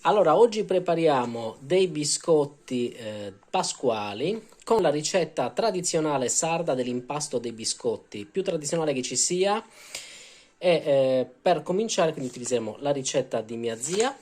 Allora, oggi prepariamo dei biscotti pasquali con la ricetta tradizionale sarda dell'impasto dei biscotti, più tradizionale che ci sia. Per cominciare, quindi utilizzeremo la ricetta di mia zia,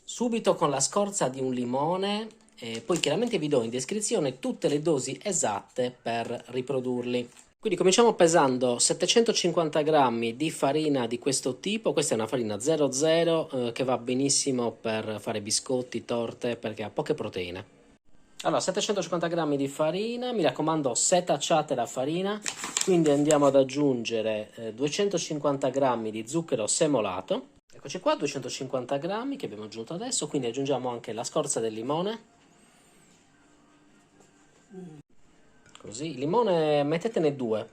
subito con la scorza di un limone, e poi chiaramente vi do in descrizione tutte le dosi esatte per riprodurli. Quindi cominciamo pesando 750 grammi di farina di questo tipo. Questa è una farina 00 che va benissimo per fare biscotti, torte, perché ha poche proteine. Allora, 750 grammi di farina, mi raccomando setacciate la farina, quindi andiamo ad aggiungere 250 grammi di zucchero semolato. Eccoci qua, 250 grammi che abbiamo aggiunto adesso, quindi aggiungiamo anche la scorza del limone. Così, il limone mettetene due,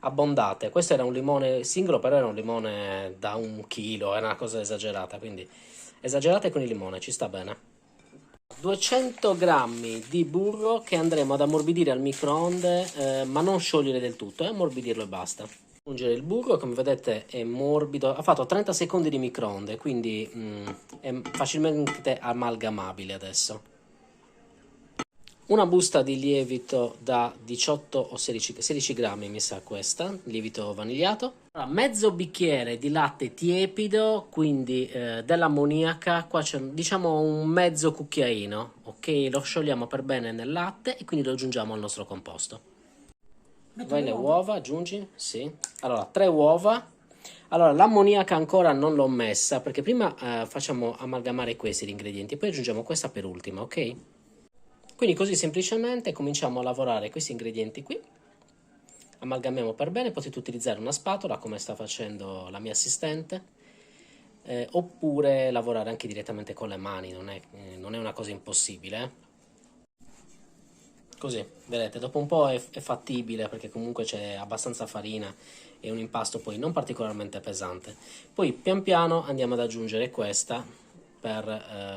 abbondate. Questo era un limone singolo, però era un limone da 1 chilo, era una cosa esagerata, quindi esagerate con il limone, ci sta bene. 200 grammi di burro che andremo ad ammorbidire al microonde, ma non sciogliere del tutto, ammorbidirlo e basta. Aggiungere il burro, come vedete è morbido, ha fatto 30 secondi di microonde, quindi è facilmente amalgamabile adesso. Una busta di lievito da 18 o 16 grammi, mi sa questa, lievito vanigliato. Allora, mezzo bicchiere di latte tiepido, quindi dell'ammoniaca, qua c'è diciamo un mezzo cucchiaino, ok? Lo sciogliamo per bene nel latte e quindi lo aggiungiamo al nostro composto. Vai le uova, aggiungi, sì. Allora, 3 uova. Allora, l'ammoniaca ancora non l'ho messa, perché prima facciamo amalgamare questi ingredienti, poi aggiungiamo questa per ultima, ok? Quindi così semplicemente cominciamo a lavorare questi ingredienti qui, amalgamiamo per bene, potete utilizzare una spatola come sta facendo la mia assistente, oppure lavorare anche direttamente con le mani, non è una cosa impossibile. Così, vedete, dopo un po' è fattibile perché comunque c'è abbastanza farina e un impasto poi non particolarmente pesante. Poi pian piano andiamo ad aggiungere questa per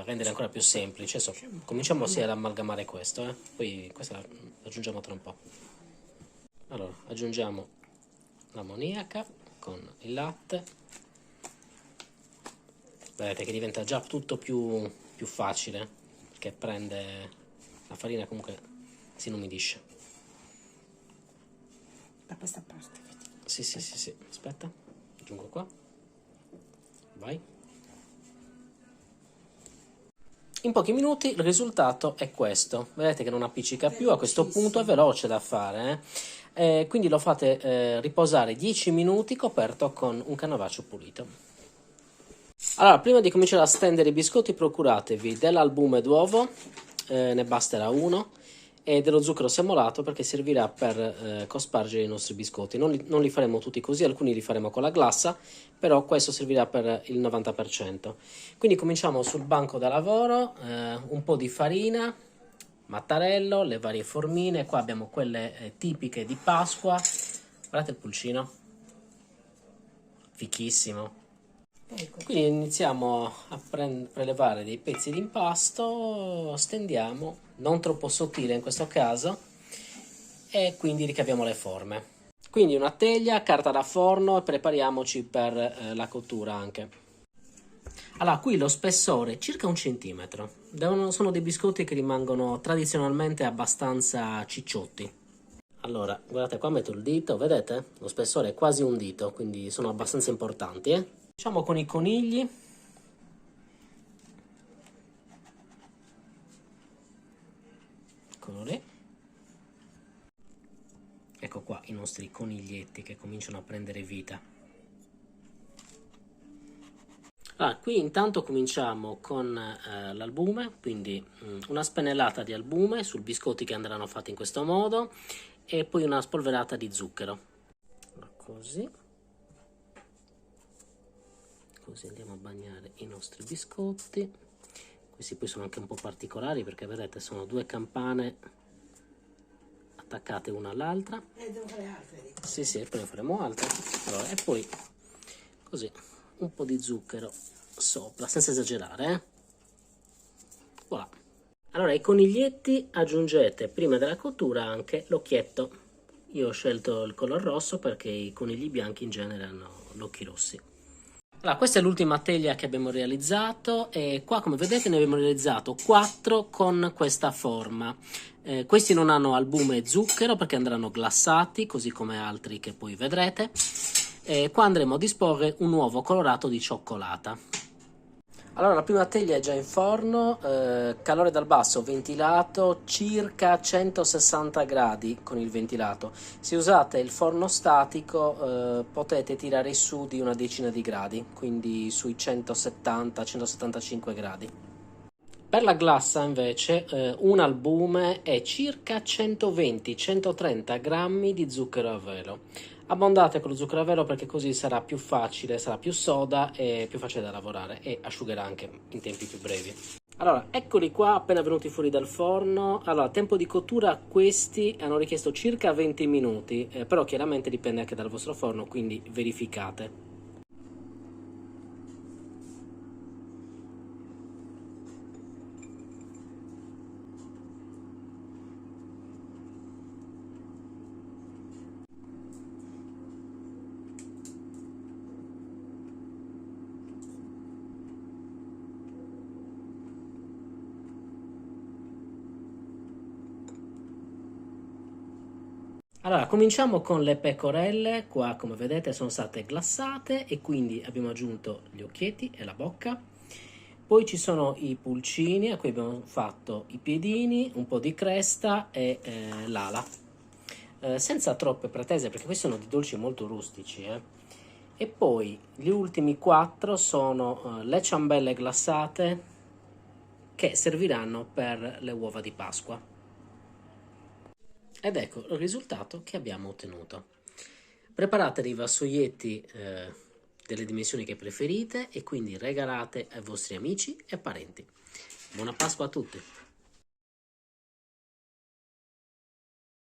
rendere ancora più semplice. Cominciamo sì ad amalgamare questo, poi questa la aggiungiamo tra un po'. Allora, aggiungiamo l'ammoniaca con il latte. Vedete che diventa già tutto più facile perché prende la farina, comunque si inumidisce. Da questa parte, vedi? Sì, aspetta, aggiungo qua, vai. In pochi minuti il risultato è questo, vedete che non appiccica più, a questo punto è veloce da fare, quindi lo fate riposare 10 minuti coperto con un canovaccio pulito. Allora, prima di cominciare a stendere i biscotti procuratevi dell'albume d'uovo, ne basterà uno, e dello zucchero semolato perché servirà per cospargere i nostri biscotti. Non li faremo tutti così, alcuni li faremo con la glassa, però questo servirà per il 90%. Quindi cominciamo sul banco da lavoro, un po' di farina, mattarello, le varie formine, qua abbiamo quelle tipiche di Pasqua, guardate il pulcino, fichissimo. Quindi iniziamo a prelevare dei pezzi di impasto, stendiamo, non troppo sottile in questo caso, e quindi ricaviamo le forme. Quindi una teglia, carta da forno e prepariamoci per la cottura anche. Allora, qui lo spessore è circa 1 centimetro. Sono dei biscotti che rimangono tradizionalmente abbastanza cicciotti. Allora, guardate qua, metto il dito, vedete? Lo spessore è quasi un dito, quindi sono abbastanza importanti, Cominciamo con i conigli. Eccolo lì. Ecco qua i nostri coniglietti che cominciano a prendere vita. Allora, qui intanto cominciamo con l'albume, quindi una spennellata di albume sul biscotti che andranno fatti in questo modo e poi una spolverata di zucchero. Allora, così andiamo a bagnare i nostri biscotti. Questi poi sono anche un po' particolari perché vedete sono due campane attaccate una all'altra. Devo fare altre. Sì, poi ne faremo altre. Allora, e poi così un po' di zucchero sopra, senza esagerare, Voilà. Allora, ai coniglietti aggiungete prima della cottura anche l'occhietto. Io ho scelto il color rosso perché i conigli bianchi in genere hanno gli occhi rossi. Allora, questa è l'ultima teglia che abbiamo realizzato e qua come vedete ne abbiamo realizzato 4 con questa forma. Questi non hanno albume e zucchero perché andranno glassati, così come altri che poi vedrete. E qua andremo a disporre un uovo colorato di cioccolata. Allora, la prima teglia è già in forno, calore dal basso, ventilato circa 160 gradi con il ventilato. Se usate il forno statico, potete tirare su di una decina di gradi, quindi sui 170-175 gradi. Per la glassa invece, un albume è circa 120-130 grammi di zucchero a velo. Abbondate con lo zucchero a velo perché così sarà più facile, sarà più soda e più facile da lavorare e asciugherà anche in tempi più brevi. Allora, eccoli qua appena venuti fuori dal forno. Allora, tempo di cottura questi hanno richiesto circa 20 minuti, però chiaramente dipende anche dal vostro forno, quindi verificate. Allora, cominciamo con le pecorelle, qua come vedete sono state glassate e quindi abbiamo aggiunto gli occhietti e la bocca. Poi ci sono i pulcini, a cui abbiamo fatto i piedini, un po' di cresta e l'ala. Senza troppe pretese perché questi sono di dolci molto rustici. E poi gli ultimi 4 sono le ciambelle glassate che serviranno per le uova di Pasqua. Ed ecco il risultato che abbiamo ottenuto. Preparate i vassoietti delle dimensioni che preferite e quindi regalate ai vostri amici e parenti. Buona Pasqua a tutti!